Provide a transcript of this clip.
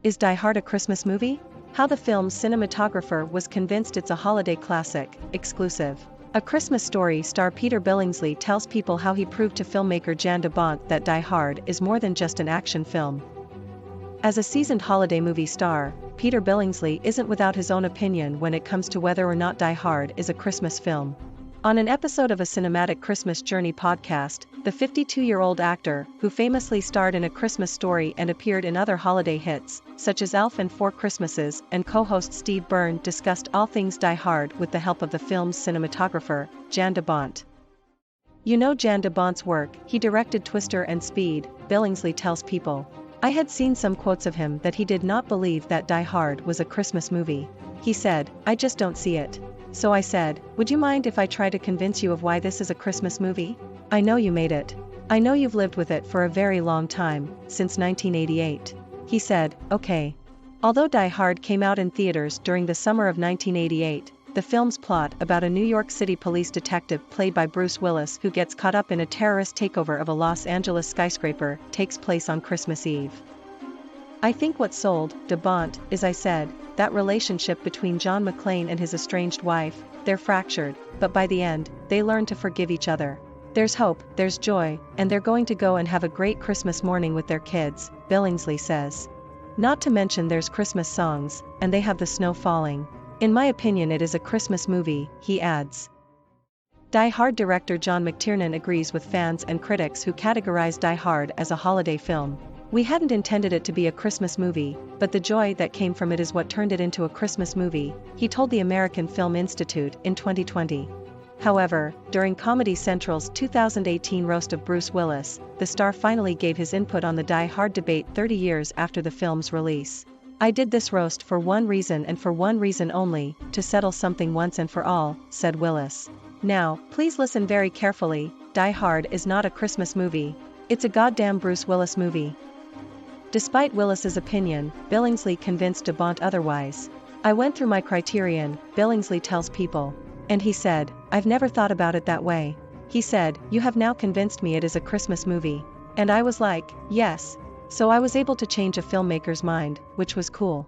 Is Die Hard a Christmas movie? How the film's cinematographer was convinced it's a holiday classic, exclusive. A Christmas Story star Peter Billingsley tells people how he proved to filmmaker Jan de Bont that Die Hard is more than just an action film. As a seasoned holiday movie star, Peter Billingsley isn't without his own opinion when it comes to whether or not Die Hard is a Christmas film. On an episode of a Cinematic Christmas Journey podcast, the 52-year-old actor, who famously starred in A Christmas Story and appeared in other holiday hits, such as Elf and Four Christmases, and co-host Steve Byrne discussed all things Die Hard with the help of the film's cinematographer, Jan de Bont. You know Jan de Bont's work, he directed Twister and Speed, Billingsley tells People. I had seen some quotes of him that he did not believe that Die Hard was a Christmas movie. He said, "I just don't see it." So I said, "Would you mind if I try to convince you of why this is a Christmas movie? I know you made it. I know you've lived with it for a very long time, since 1988. He said, "Okay." Although Die Hard came out in theaters during the summer of 1988, the film's plot about a New York City police detective played by Bruce Willis who gets caught up in a terrorist takeover of a Los Angeles skyscraper takes place on Christmas Eve. I think what sold de Bont is, I said, that relationship between John McClane and his estranged wife. They're fractured, but by the end, they learn to forgive each other. There's hope, there's joy, and they're going to go and have a great Christmas morning with their kids, Billingsley says. Not to mention there's Christmas songs, and they have the snow falling. In my opinion it is a Christmas movie, he adds. Die Hard director John McTiernan agrees with fans and critics who categorize Die Hard as a holiday film. We hadn't intended it to be a Christmas movie, but the joy that came from it is what turned it into a Christmas movie, he told the American Film Institute in 2020. However, during Comedy Central's 2018 roast of Bruce Willis, the star finally gave his input on the Die Hard debate 30 years after the film's release. "I did this roast for one reason and for one reason only, to settle something once and for all," said Willis. Now, please listen very carefully, Die Hard is not a Christmas movie. It's a goddamn Bruce Willis movie. Despite Willis's opinion, Billingsley convinced de Bont otherwise. "I went through my criterion," Billingsley tells People. "And he said, I've never thought about it that way. He said, you have now convinced me it is a Christmas movie. And I was like, yes. So I was able to change a filmmaker's mind, which was cool."